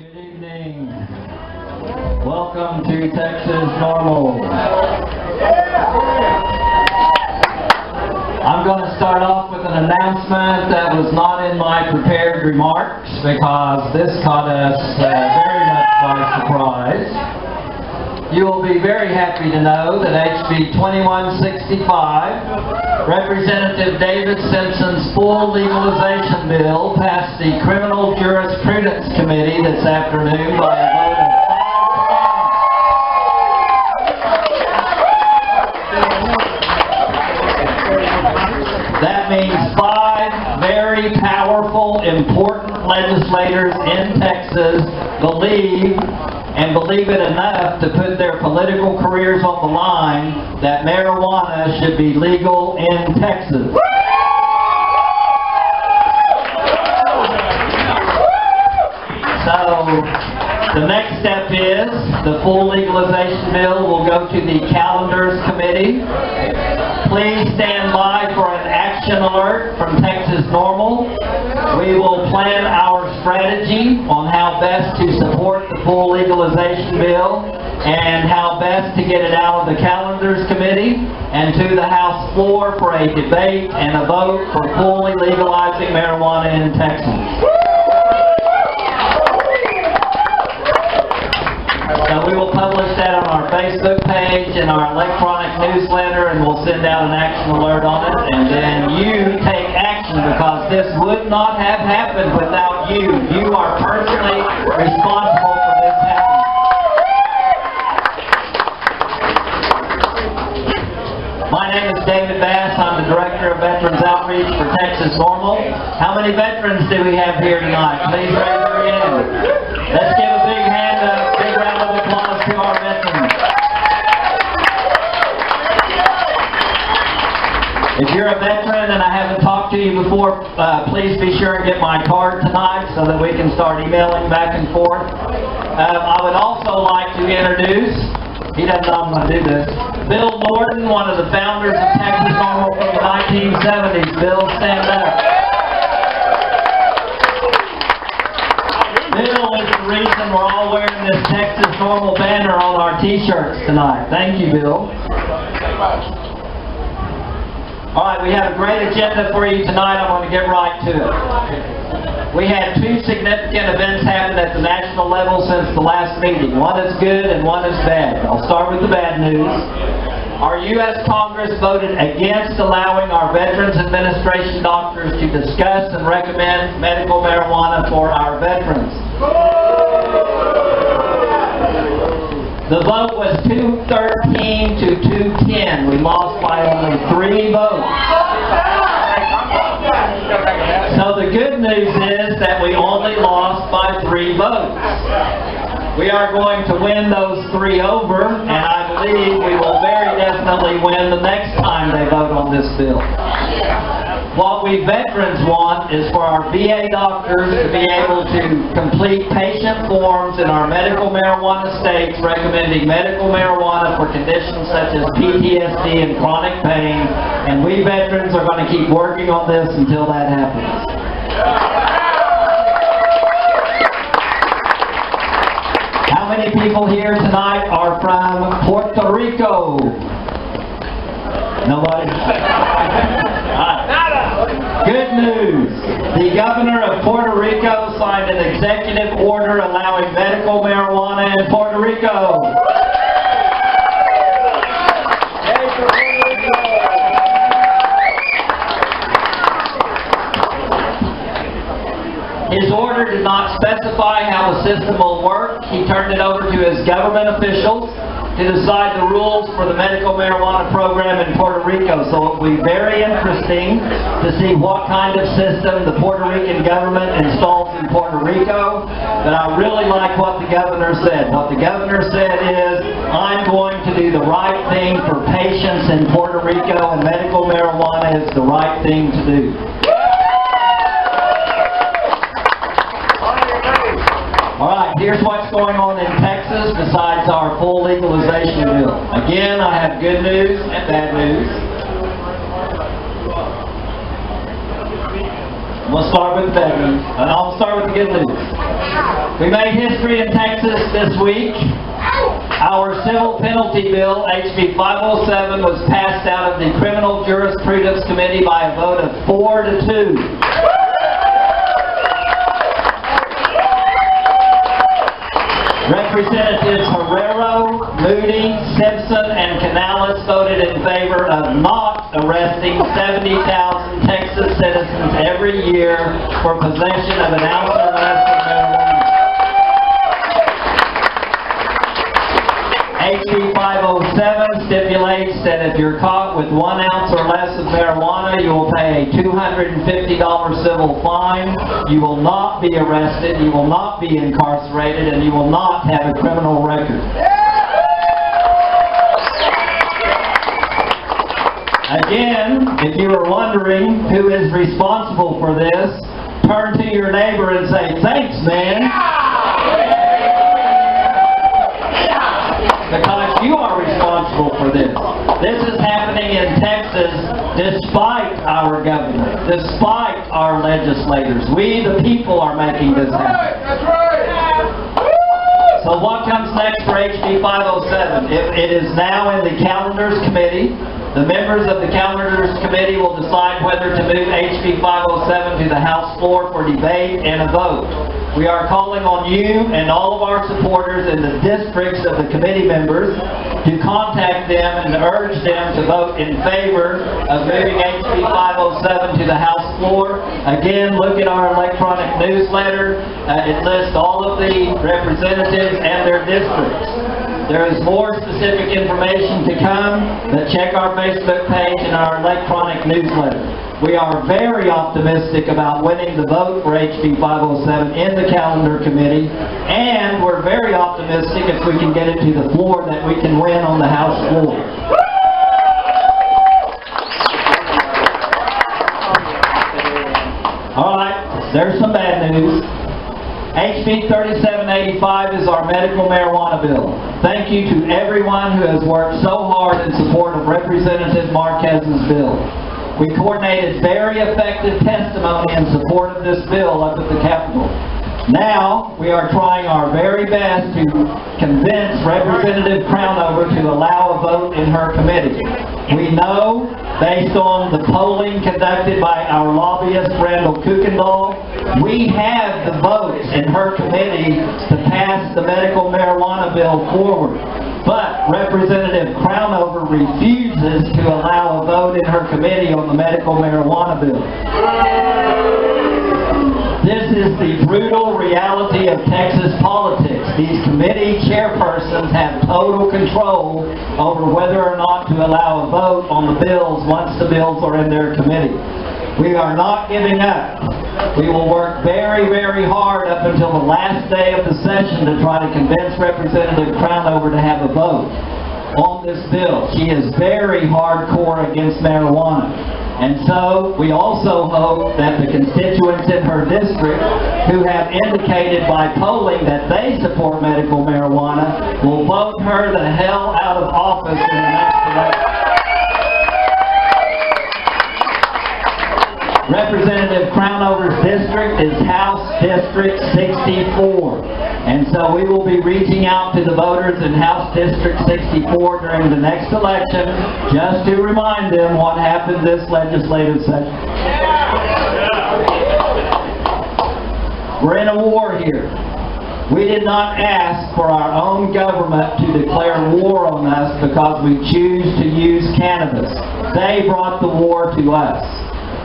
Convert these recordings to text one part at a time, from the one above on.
Good evening. Welcome to TXNORML. I'm going to start off with an announcement that was not in my prepared remarks because this caught us very much by surprise. You will be very happy to know that HB 2165, Representative David Simpson's full legalization bill passed the Criminal Jurisprudence Committee this afternoon by a vote of 5. That means 5 very powerful, important legislators in Texas believe it enough to put their political careers on the line that marijuana should be legal in Texas. So, the next step is the full legalization bill will go to the Calendars Committee. Please stand by for an action alert from TXNORML. We will plan our strategy on how best to support the full legalization bill and how best to get it out of the Calendars Committee and to the House floor for a debate and a vote for fully legalizing marijuana in Texas. So we will publish that on our Facebook page and our electronic newsletter, and we'll send out an action alert on it, and then you take action because this would not have happened without you. You are personally responsible for this happening. My name is David Bass. I'm the Director of Veterans Outreach for TXNORML. How many veterans do we have here tonight? Please raise your hand. Let's give a big hand up, big round of applause to our veterans. If you're a veteran and I haven't talked to you before, please be sure and get my card tonight so that we can start emailing back and forth. I would also like to introduce, he doesn't know I'm going to do this, Bill Norton, one of the founders of TXNORML from the 1970s. Bill, stand up. Bill is the reason we're all wearing this TXNORML banner on our t-shirts tonight. Thank you, Bill. Alright, we have a great agenda for you tonight. I'm going to get right to it. We had 2 significant events happen at the national level since the last meeting. One is good and one is bad. I'll start with the bad news. Our U.S. Congress voted against allowing our Veterans Administration doctors to discuss and recommend medical marijuana for our veterans. The vote was 213 to 210. We lost by only 3 votes. So the good news is that we only lost by 3 votes. We are going to win those 3 over, and I believe we will very definitely win the next time they vote on this bill. What we veterans want is for our VA doctors to be able to complete patient forms in our medical marijuana states recommending medical marijuana for conditions such as PTSD and chronic pain, and we veterans are going to keep working on this until that happens. How many people here tonight are from Puerto Rico? Nobody? Good news. The governor of Puerto Rico signed an executive order allowing medical marijuana in Puerto Rico. His order did not specify how the system will work. He turned it over to his government officials to decide the rules for the medical marijuana program in Puerto Rico. So it will be very interesting to see what kind of system the Puerto Rican government installs in Puerto Rico. But I really like what the governor said. What the governor said is, I'm going to do the right thing for patients in Puerto Rico, and medical marijuana is the right thing to do. Alright, here's what's going on in Texas besides our full legalization bill. Again, I have good news and bad news. We'll start with the bad news, and I'll start with the good news. We made history in Texas this week. Our civil penalty bill, HB 507, was passed out of the Criminal Jurisprudence Committee by a vote of 4-2. Representatives Herrero, Moody, Simpson, and Canales voted in favor of not arresting 70,000 Texas citizens every year for possession of an ounce or less of marijuana. HB 507 stipulates that if you're caught with 1 ounce or less of marijuana, you will pay a $250 civil fine. You will not be arrested, you will not be incarcerated, and you will not have a criminal record. Again, if you are wondering who is responsible for this, turn to your neighbor and say, "Thanks, man." Because you are responsible for this. This is happening in Texas despite our government, despite our legislators. We, the people, are making this happen. That's right. So what comes next for HB 507? It is now in the Calendars Committee. The members of the Calendars Committee will decide whether to move HB 507 to the House floor for debate and a vote. We are calling on you and all of our supporters in the districts of the committee members to contact them and urge them to vote in favor of moving HB 507 to the House floor. Again, look at our electronic newsletter. It lists all of the representatives and their districts. There is more specific information to come, but check our Facebook page and our electronic newsletter. We are very optimistic about winning the vote for HB 507 in the Calendar Committee, and we're very optimistic if we can get it to the floor that we can win on the House floor. All right, there's some bad news. HB 3785 is our medical marijuana bill. Thank you to everyone who has worked so hard in support of Representative Marquez's bill. We coordinated very effective testimony in support of this bill up at the Capitol. Now, we are trying our very best to convince Representative Crownover to allow a vote in her committee. We know, based on the polling conducted by our lobbyist, Randall Kuykendall, we have the votes in her committee to pass the medical marijuana bill forward. But Representative Crownover refuses to allow a vote in her committee on the medical marijuana bill. This is the brutal reality of Texas politics. These committee chairpersons have total control over whether or not to allow a vote on the bills once the bills are in their committee. We are not giving up. We will work very, very hard up until the last day of the session to try to convince Representative Crownover to have a vote on this bill. She is very hardcore against marijuana. And so, we also hope that the constituents in her district who have indicated by polling that they support medical marijuana will vote her the hell out of office in the next election. Representative Crownover's district is House District 64. And so we will be reaching out to the voters in House District 64 during the next election just to remind them what happened this legislative session. We're in a war here. We did not ask for our own government to declare war on us because we choose to use cannabis. They brought the war to us.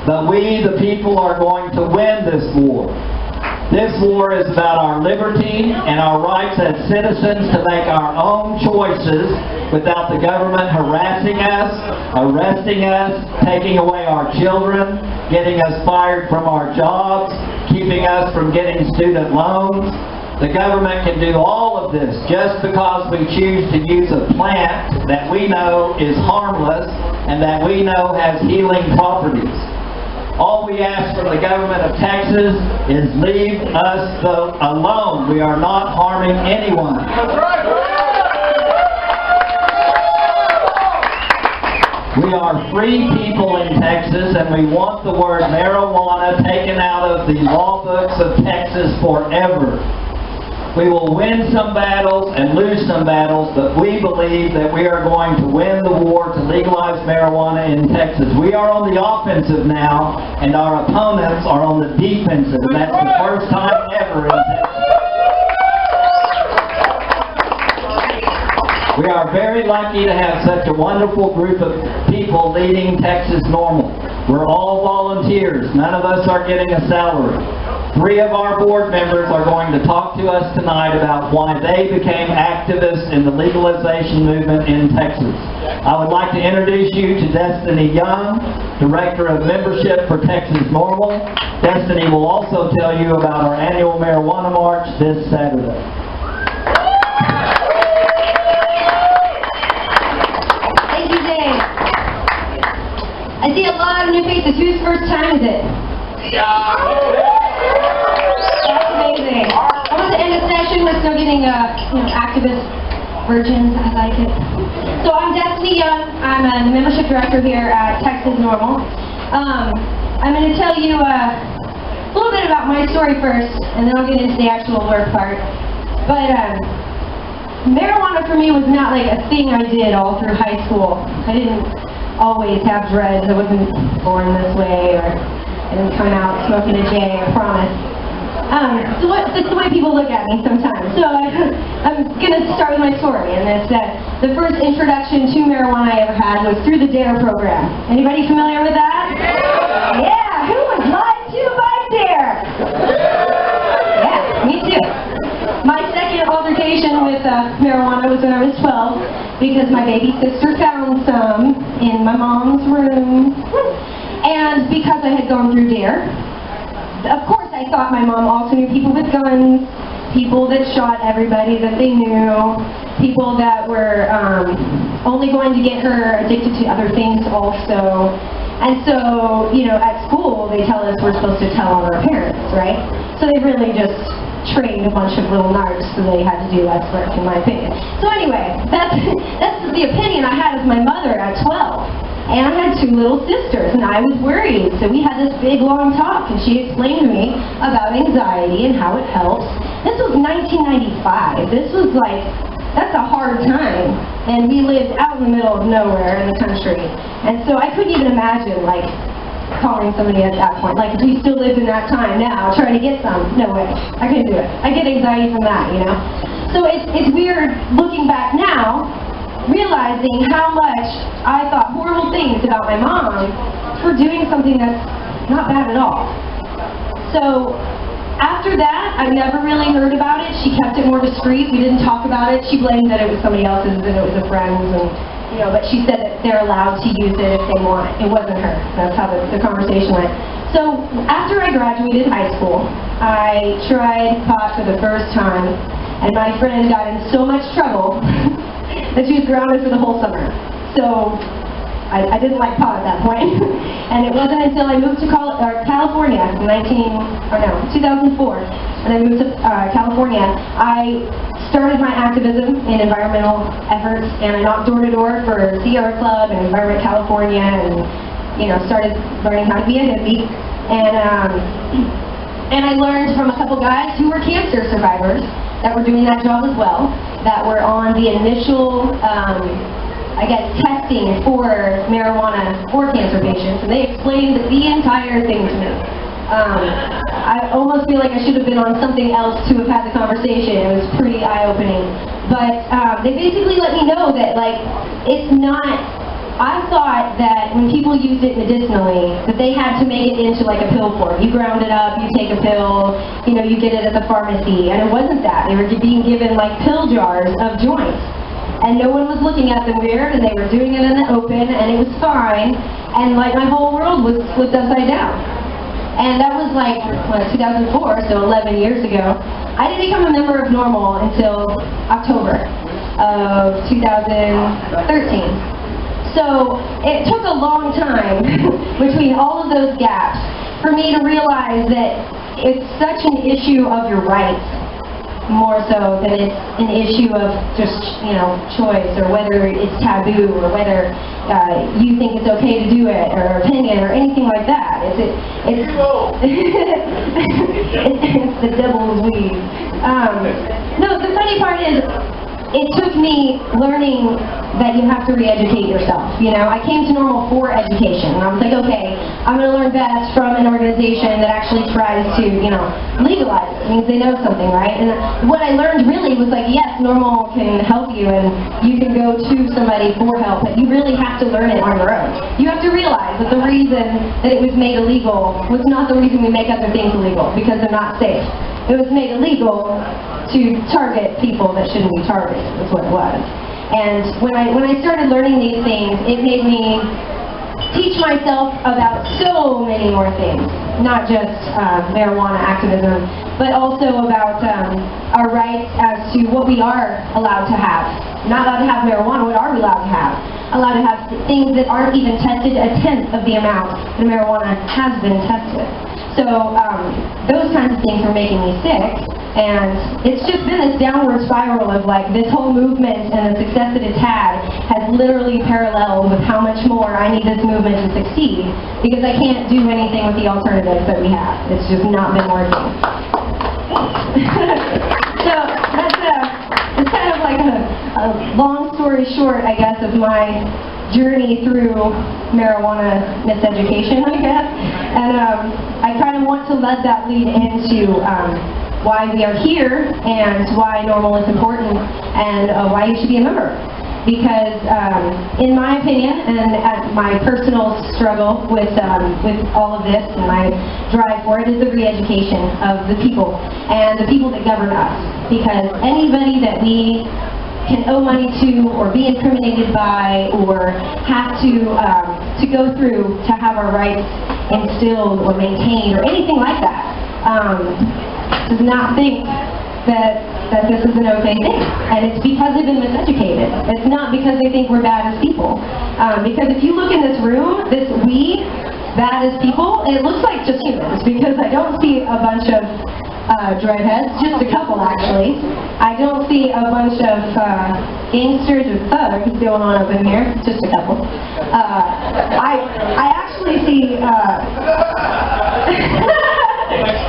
But we, the people, are going to win this war. This war is about our liberty and our rights as citizens to make our own choices without the government harassing us, arresting us, taking away our children, getting us fired from our jobs, keeping us from getting student loans. The government can do all of this just because we choose to use a plant that we know is harmless and that we know has healing properties. All we ask from the government of Texas is leave us alone. We are not harming anyone. We are free people in Texas, and we want the word marijuana taken out of the law books of Texas forever. We will win some battles and lose some battles, but we believe that we are going to win the war to legalize marijuana in Texas. We are on the offensive now, and our opponents are on the defensive, and that's the first time ever in Texas. We are very lucky to have such a wonderful group of people leading TXNORML. We're all volunteers. None of us are getting a salary. 3 of our board members are going to talk to us tonight about why they became activists in the legalization movement in Texas. I would like to introduce you to Destiny Young, Director of Membership for TXNORML. Destiny will also tell you about our annual Marijuana March this Saturday. Thank you, Dave. I see a lot of new faces. Whose first time is it? That's amazing. I want to end the session with still getting activist virgins. I like it. So I'm Destiny Young. I'm the membership director here at TXNORML. I'm going to tell you a little bit about my story first, and then I'll get into the actual work part. But marijuana for me was not like a thing I did all through high school. I didn't always have dreads. I wasn't born this way, or I didn't come out smoking a J, I promise. So that's the way people look at me sometimes. So I'm going to start with my story, and it's that the first introduction to marijuana I ever had was through the DARE program. Anybody familiar with that? Yeah, who was lied to by DARE? Yeah, me too. My second altercation with marijuana was when I was 12, because my baby sister found some in my mom's room, and because I had gone through DARE. Of course, I thought my mom also knew people with guns, people that shot everybody that they knew, people that were only going to get her addicted to other things also. And so, you know, at school, they tell us we're supposed to tell on our parents, right? So they really just trained a bunch of little narcs, so they had to do less work, in my opinion. So anyway, that's the opinion I had of my mother at 12. And I had 2 little sisters, and I was worried. So we had this big, long talk, and she explained to me about anxiety and how it helps. This was 1995. This was like, that's a hard time. And we lived out in the middle of nowhere in the country. And so I couldn't even imagine, like, calling somebody at that point. Like, if we still lived in that time now, trying to get some, no way. I couldn't do it. I get anxiety from that, you know? So it's weird looking back now, realizing how much I thought horrible things about my mom for doing something that's not bad at all. So after that, I never really heard about it. She kept it more discreet. We didn't talk about it. She blamed that it was somebody else's and it was a friend's, and you know, but she said that they're allowed to use it if they want. It wasn't her. That's how the conversation went. So after I graduated high school, I tried pot for the first time, and my friend got in so much trouble that she was grounded for the whole summer. So I didn't like pot at that point. And it wasn't until I moved to California in 2004, when I moved to California, I started my activism in environmental efforts, and I knocked door to door for Sierra Club and Environment California, and you know, started learning how to be a hippie. And I learned from a couple guys who were cancer survivors that were doing that job as well, that were on the initial, I guess, testing for marijuana for cancer patients, and they explained the entire thing to me. I almost feel like I should have been on something else to have had the conversation. It was pretty eye-opening. But they basically let me know that, like, it's not... I thought that when people used it medicinally, that they had to make it into like a pill form. You ground it up, you take a pill, you know, you get it at the pharmacy, and it wasn't that. They were being given like pill jars of joints, and no one was looking at them weird, and they were doing it in the open, and it was fine, and like my whole world was flipped upside down. And that was like, what, 2004, so 11 years ago. I didn't become a member of NORML until October of 2013. So it took a long time between all of those gaps for me to realize that it's such an issue of your rights. more so than it's an issue of just, you know, choice, or whether it's taboo, or whether you think it's okay to do it, or opinion, or anything like that. It's the devil's weed. No, the funny part is, it took me learning that you have to re-educate yourself. You know, I came to NORML for education, and I was like, okay, I'm going to learn best from an organization that actually tries to, you know, legalize it. It means they know something, right? And what I learned really was like, yes, NORML can help you, and you can go to somebody for help, but you really have to learn it on your own. You have to realize that the reason that it was made illegal was not the reason we make other things illegal, because they're not safe. It was made illegal to target people that shouldn't be targeted, is what it was. And when I started learning these things, it made me teach myself about so many more things, not just marijuana activism, but also about our rights as to what we are allowed to have. Not allowed to have marijuana, what are we allowed to have? Allowed to have things that aren't even tested a tenth of the amount that marijuana has been tested. So those kinds of things were making me sick, and it's just been this downward spiral of like this whole movement, and the success that it's had has literally paralleled with how much more I need this movement to succeed, because I can't do anything with the alternatives that we have. It's just not been working. So it's kind of like a long story short, I guess, of my journey through marijuana miseducation, I guess. And I kind of want to let that lead into why we are here, and why NORML is important, and why you should be a member. Because in my opinion, and my personal struggle with all of this, and my drive for it, is the re-education of the people, and the people that govern us. Because anybody that we can owe money to, or be incriminated by, or have to go through to have our rights instilled or maintained, or anything like that, does not think that this is an okay thing. And it's because they've been miseducated. It's not because they think we're bad as people. Because if you look in this room, this we, bad as people, it looks like just humans, because I don't see a bunch of dreadheads, just a couple actually. I don't see a bunch of gangsters or thugs going on up in here, just a couple. I actually see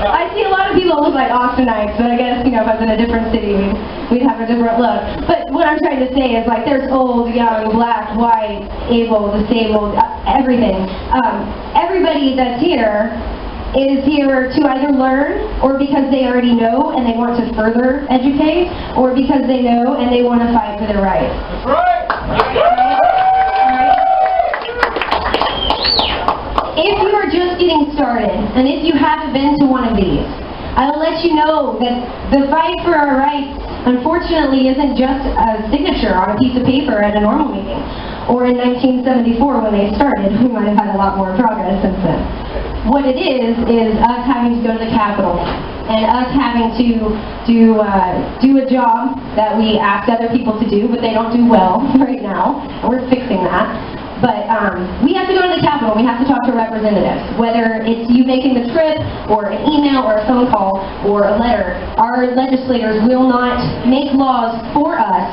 I see a lot of people look like Austinites, but I guess, you know, if I was in a different city, we'd have a different look. But what I'm trying to say is, like, there's old, young, black, white, able, disabled, everything. Everybody that's here is here to either learn, or because they already know and they want to further educate, or because they know and they want to fight for their rights. That's right! If you are just getting started, and if you haven't been to one of these, I'll let you know that the fight for our rights, unfortunately, isn't just a signature on a piece of paper at a NORML meeting, or in 1974 when they started. We might have had a lot more progress since then. What it is us having to go to the Capitol, and us having to do a job that we ask other people to do, but they don't do well right now. We're fixing that. But we have to go to the Capitol. We have to talk to representatives. Whether it's you making the trip, or an email, or a phone call, or a letter, our legislators will not make laws for us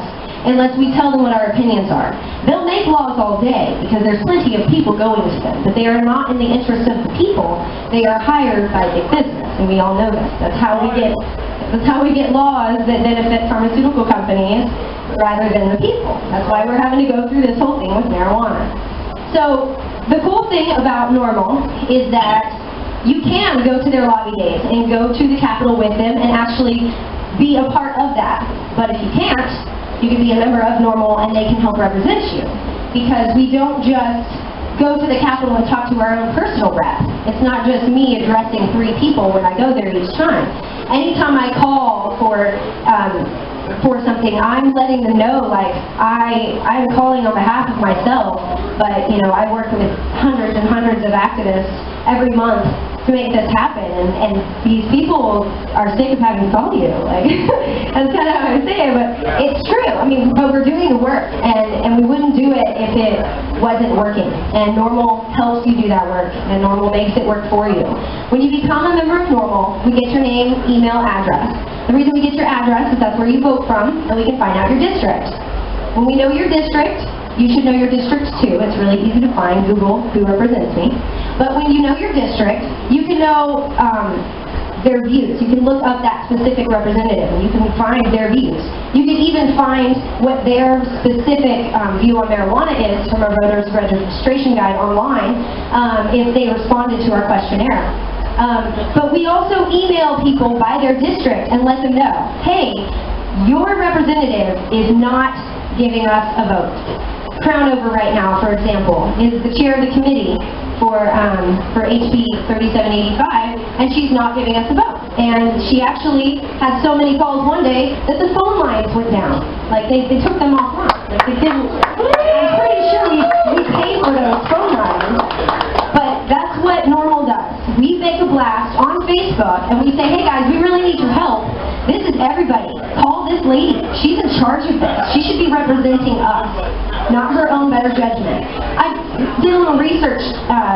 unless we tell them what our opinions are. They'll make laws all day, because there's plenty of people going to them, but they are not in the interest of the people. They are hired by big business, and we all know this. That's how we get laws that benefit pharmaceutical companies rather than the people. That's why we're having to go through this whole thing with marijuana. So the cool thing about NORML is that you can go to their lobby days and go to the Capitol with them and actually be a part of that. But if you can't, you can be a member of NORML and they can help represent you. Because we don't just go to the Capitol and talk to our own personal rep. It's not just me addressing 3 people when I go there each time. Anytime I call for something, I'm letting them know, like, I'm calling on behalf of myself, but, you know, I work with hundreds and hundreds of activists every month to make this happen, and these people are sick of having to call you. Like, that's kind of how I say it, but it's true. I mean, but we're doing the work, and we wouldn't do it if it wasn't working. And NORML helps you do that work, and NORML makes it work for you. When you become a member of NORML, we get your name, email, address. The reason we get your address is that's where you vote from, and we can find out your district. When we know your district, you should know your district too. It's really easy to find. Google who represents me. But when you know your district, you can know their views. You can look up that specific representative and you can find their views. You can even find what their specific view on marijuana is from our voter's registration guide online if they responded to our questionnaire. But we also email people by their district and let them know, hey, your representative is not giving us a vote. Crownover right now, for example, is the chair of the committee for HB 3785, and she's not giving us a vote. And she actually had so many calls one day that the phone lines went down. Like, they took them offline. Like, they didn't. I'm pretty sure we pay for those phone lines. But that's what NORML does. We make a blast on Facebook, and we say, hey guys, we really need your help. This is everybody. Call this lady. She's in charge of this. She should be representing us, not her own better judgment. I did a little research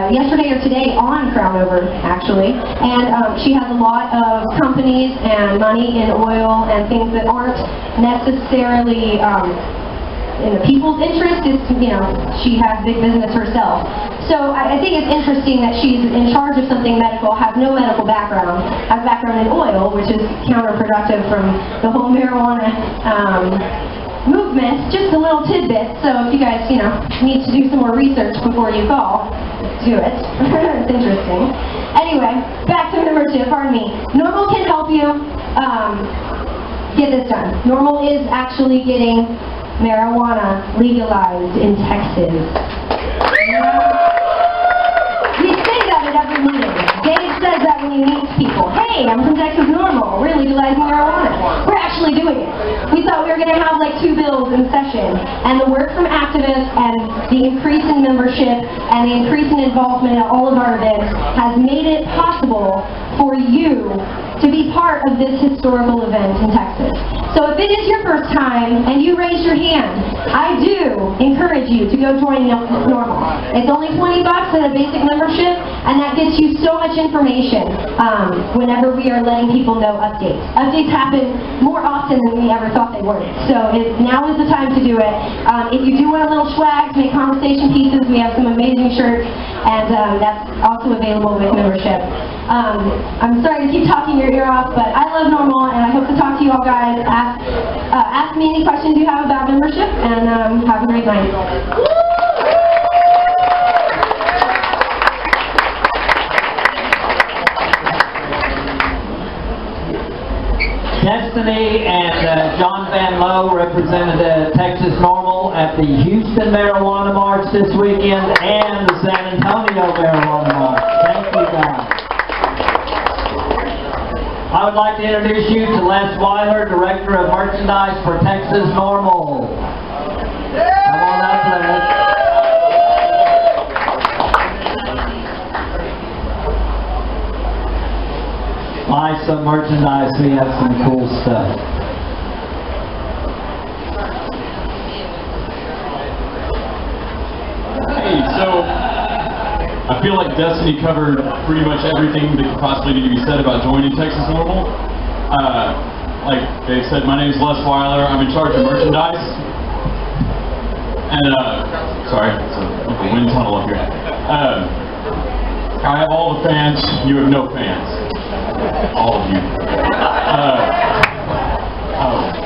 yesterday or today on Crownover, actually, and she has a lot of companies and money in oil and things that aren't necessarily in the people's interest. It's, you know, she has big business herself. So I think it's interesting that she's in charge of something medical, has no medical background, has background in oil, which is counterproductive from the whole marijuana movement. Just a little tidbit, so if you guys, you know, need to do some more research before you call, do it. It's interesting. Anyway, back to membership, pardon me. NORML can help you get this done. NORML is actually getting marijuana legalized in Texas. We say that at every meeting. Dave says that when he meets people. Hey, I'm from TXNORML. We're legalizing marijuana. We're actually doing it. We thought we were going to have like 2 bills in session. And the work from activists and the increase in membership and the increase in involvement at all of our events has made it possible for you to be part of this historical event in Texas. So if it is your first time and you raise your hand, I do encourage you to go join NORML. It's only $20 at a basic membership, and that gets you so much information whenever we are letting people know updates. Updates happen more often than we ever thought they would. So now is the time to do it. If you do want a little swag to make conversation pieces, we have some amazing shirts, and that's also available with membership. I'm sorry to keep talking your ear off, but I love NORML, and I hope to talk to you all guys. Ask me any questions you have about membership, and have a great night. Destiny and John Van Lowe represented TXNORML at the Houston Marijuana March this weekend and the San Antonio Marijuana March. Thank you guys. I would like to introduce you to Les Weiler, Director of Merchandise for TXNORML. Come on up, Les. Buy some merchandise, we have some cool stuff. Hey, so I feel like Destiny covered pretty much everything that could possibly need to be said about joining TXNORML. Like Dave said, my name is Les Weiler. I'm in charge of merchandise. And, sorry, it's a wind tunnel up here. I have all the fans. You have no fans. All of you.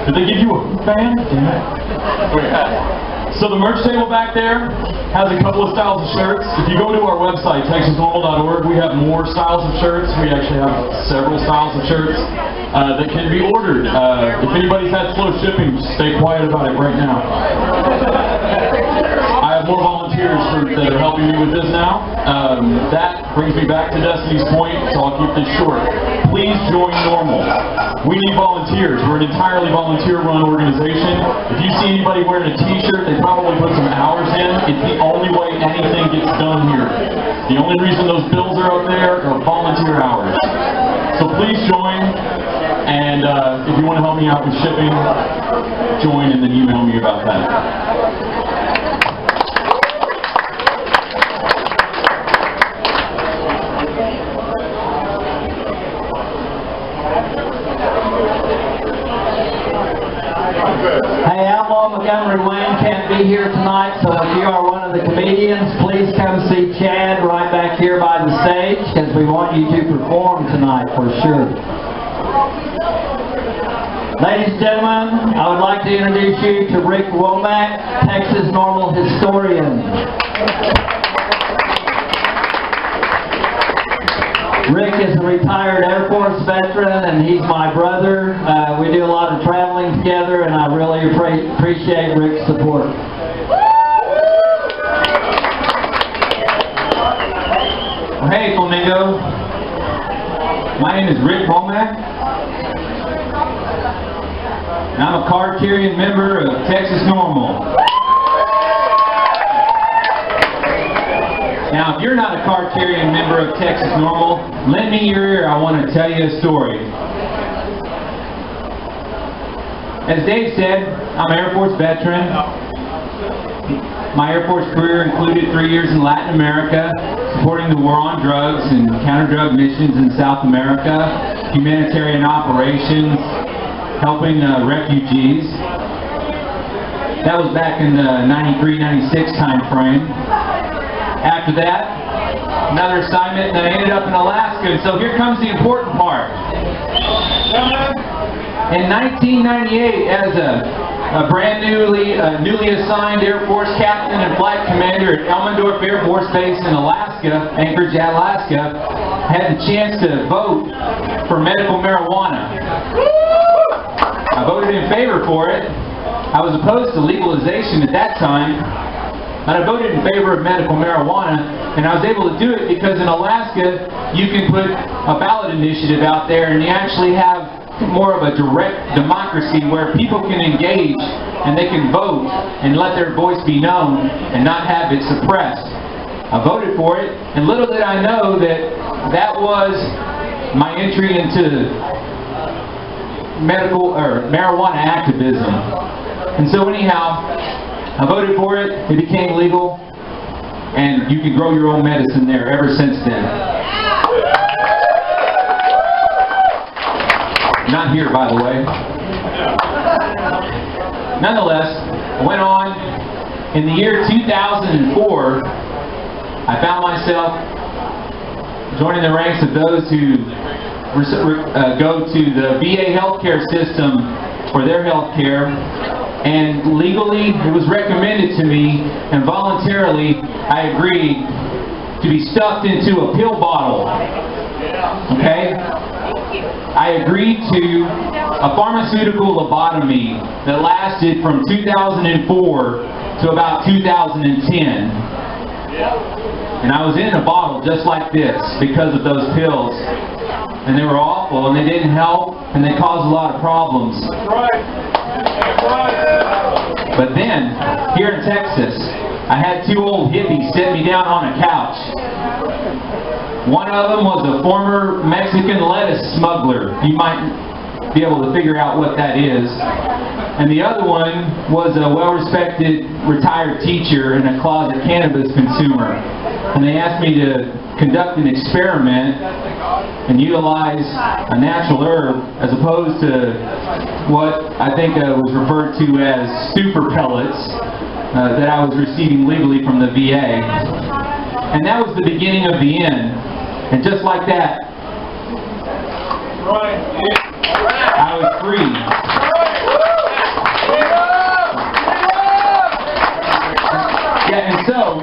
Did they give you a fan? Okay. So the merch table back there has a couple of styles of shirts. If you go to our website, TXNORML.org, we have more styles of shirts. We actually have several styles of shirts that can be ordered. If anybody's had slow shipping, just stay quiet about it right now. I have more volunteers that are helping me with this now. That brings me back to Destiny's point, so I'll keep this short. Please join NORML. We need volunteers. We're an entirely volunteer-run organization. If you see anybody wearing a t-shirt, they probably put some hours in. It's the only way anything gets done here. The only reason those bills are up there are volunteer hours. So please join, and if you want to help me out with shipping, join and then email me about that. Montgomery Wayne can't be here tonight, so if you are one of the comedians, please come see Chad right back here by the stage, because we want you to perform tonight for sure. Ladies and gentlemen, I would like to introduce you to Rick Womack, Texas NORML historian. Rick is a retired Air Force veteran, and he's my brother. We do a lot of traveling together, and I really appreciate Rick's support. Well, hey, Flamingo. My name is Rick Womack, and I'm a card-carrying member of Texas NORML. Now, if you're not a card-carrying member of Texas NORML, lend me your ear. I want to tell you a story. As Dave said, I'm an Air Force veteran. My Air Force career included 3 years in Latin America, supporting the war on drugs and counter-drug missions in South America, humanitarian operations, helping refugees. That was back in the 93-96 time frame. After that, another assignment, and I ended up in Alaska. And so here comes the important part. In 1998, as a brand newly assigned Air Force captain and flight commander at Elmendorf Air Force Base in Alaska, Anchorage, Alaska, I had the chance to vote for medical marijuana. I voted in favor for it. I was opposed to legalization at that time. And I voted in favor of medical marijuana, and I was able to do it because in Alaska, you can put a ballot initiative out there, and you actually have more of a direct democracy where people can engage, and they can vote, and let their voice be known, and not have it suppressed. I voted for it, and little did I know that that was my entry into medical, or marijuana activism. And so anyhow, I voted for it, it became legal, and you can grow your own medicine there ever since then. Not here, by the way. Nonetheless, I went on. In the year 2004, I found myself joining the ranks of those who go to the VA healthcare system for their health care. And legally, it was recommended to me, and voluntarily, I agreed to be stuffed into a pill bottle. Okay? I agreed to a pharmaceutical lobotomy that lasted from 2004 to about 2010. And I was in a bottle just like this because of those pills. And they were awful, and they didn't help, and they caused a lot of problems. But then, here in Texas, I had two old hippies sit me down on a couch. One of them was a former Mexican lettuce smuggler. You might be able to figure out what that is. And the other one was a well-respected retired teacher and a closet cannabis consumer. And they asked me to conduct an experiment and utilize a natural herb as opposed to what I think was referred to as super pellets that I was receiving legally from the VA. And that was the beginning of the end. And just like that, I was free. Yeah, and so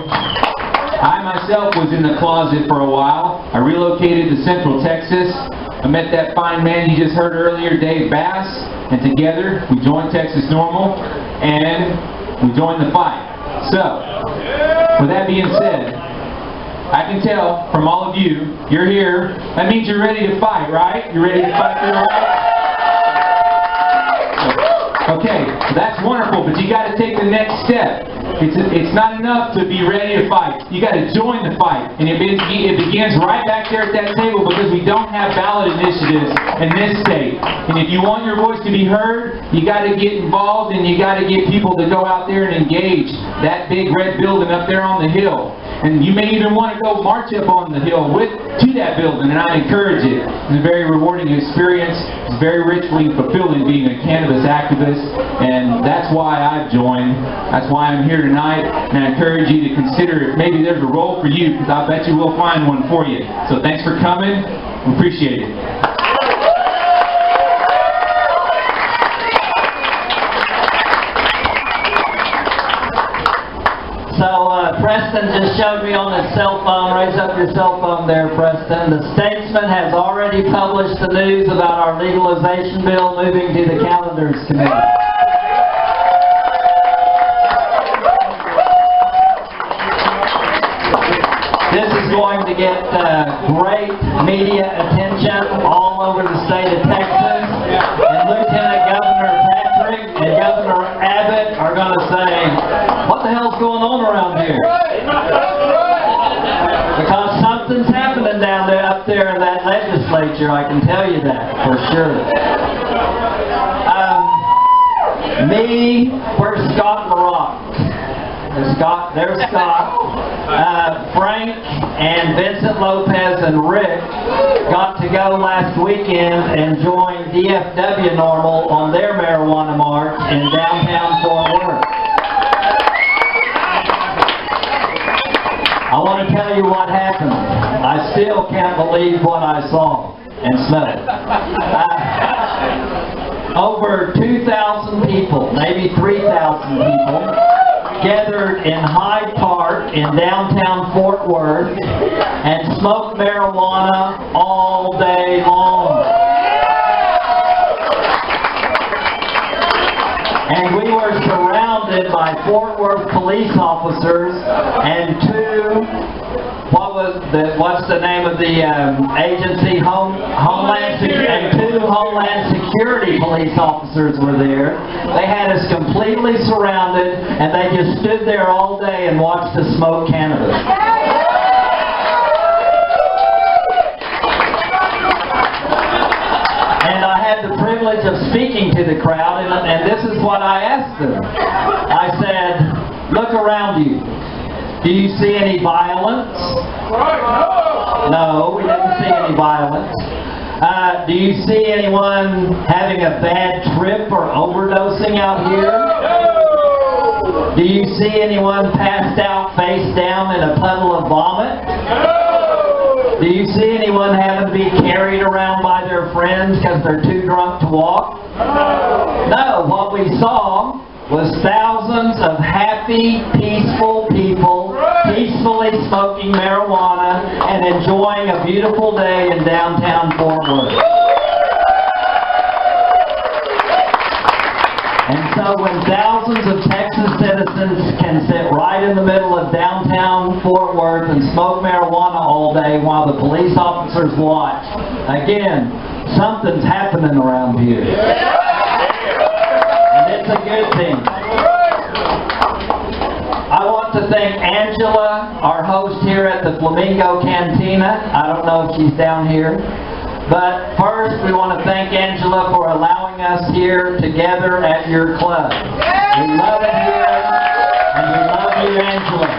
I myself was in the closet for a while. I relocated to Central Texas. I met that fine man you just heard earlier, Dave Bass, and together we joined Texas NORML, and we joined the fight. So, with that being said, I can tell from all of you, you're here. That means you're ready to fight, right? You're ready to fight for your life? Okay, that's wonderful, but you got to take the next step. It's not enough to be ready to fight. You got to join the fight, and it begins right back there at that table because we don't have ballot initiatives in this state. And if you want your voice to be heard, you got to get involved, and you got to get people to go out there and engage that big red building up there on the hill. And you may even want to go march up on the hill to that building, and I encourage it. It's a very rewarding experience. It's very richly fulfilling being a cannabis activist, and that's why I've joined. That's why I'm here tonight, and I encourage you to consider if maybe there's a role for you, because I bet you we'll find one for you. So thanks for coming. Appreciate it. Preston just showed me on his cell phone. Raise up your cell phone there, Preston. The Statesman has already published the news about our legalization bill moving to the Calendars Committee. This is going to get great media attention all over the state of Texas. And Lieutenant Governor Patrick and Governor Abbott are going to say, what the hell's going on around here? Because something's happening down there, up there in that legislature, I can tell you that for sure. Where's Scott Maroc? There's Scott. Frank and Vincent Lopez and Rick got to go last weekend and join DFW NORML on their marijuana march in downtown Fort Worth. I want to tell you what happened. I still can't believe what I saw and smelled. Over 2,000 people, maybe 3,000 people, gathered in Hyde Park in downtown Fort Worth and smoked marijuana all day long. And we were surrounded by Fort Worth police officers and what's the name of the agency? Homeland Security police officers were there. They had us completely surrounded, and they just stood there all day and watched us smoke cannabis. And I had the privilege of speaking to the crowd, and this is what I asked them. I said, look around you. Do you see any violence? No, we didn't see any violence. Do you see anyone having a bad trip or overdosing out here? Do you see anyone passed out face down in a puddle of vomit? Do you see anyone having to be carried around by their friends because they're too drunk to walk? No, what we saw was thousands of happy, peaceful people peacefully smoking marijuana and enjoying a beautiful day in downtown Fort Worth. And so when thousands of Texas citizens can sit right in the middle of downtown Fort Worth and smoke marijuana all day while the police officers watch, again, something's happening around here. It's a good thing. I want to thank Angela, our host here at the Flamingo Cantina. I don't know if she's down here. But first, we want to thank Angela for allowing us here together at your club. We love it here, and we love you, Angela.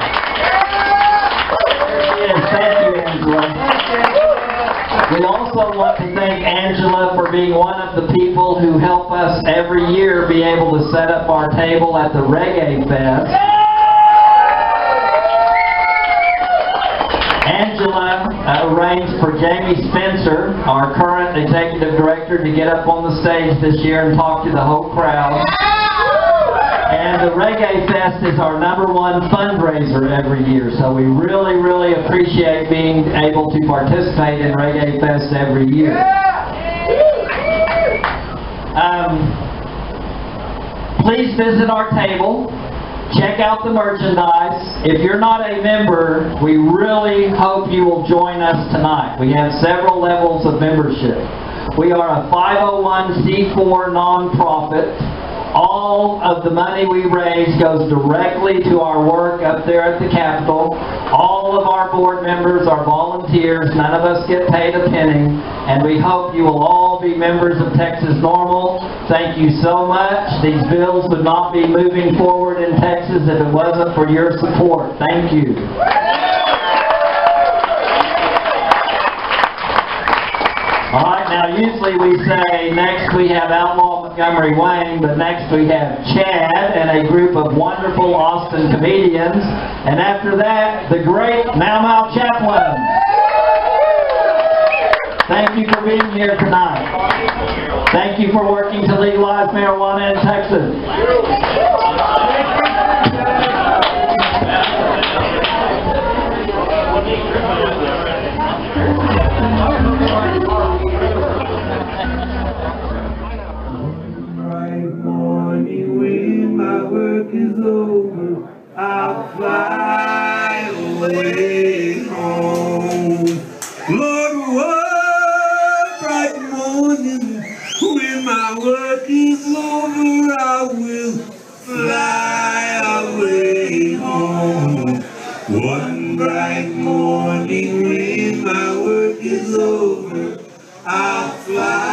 There she is. Thank you, Angela. We also want to thank Angela for being one of the people who help us every year be able to set up our table at the Reggae Fest. Angela arranged for Jamie Spencer, our current executive director, to get up on the stage this year and talk to the whole crowd. And the Reggae Fest is our #1 fundraiser every year, so we really, really appreciate being able to participate in Reggae Fest every year. Please visit our table. Check out the merchandise. If you're not a member, we really hope you will join us tonight. We have several levels of membership. We are a 501c4 nonprofit. All of the money we raise goes directly to our work up there at the Capitol. All of our board members are volunteers. None of us get paid a penny. And we hope you will all be members of Texas NORML. Thank you so much. These bills would not be moving forward in Texas if it wasn't for your support. Thank you. All right, now usually we say next we have Outlaw Montgomery Wayne, but next we have Chad and a group of wonderful Austin comedians. And after that, the great Mau Mau Chaplin. Thank you for being here tonight. Thank you for working to legalize marijuana in Texas. Right morning when my work is over, I'll fly away home. Lord, what bright morning when my work is over, I will fly away home. One bright morning when my work is over, I'll fly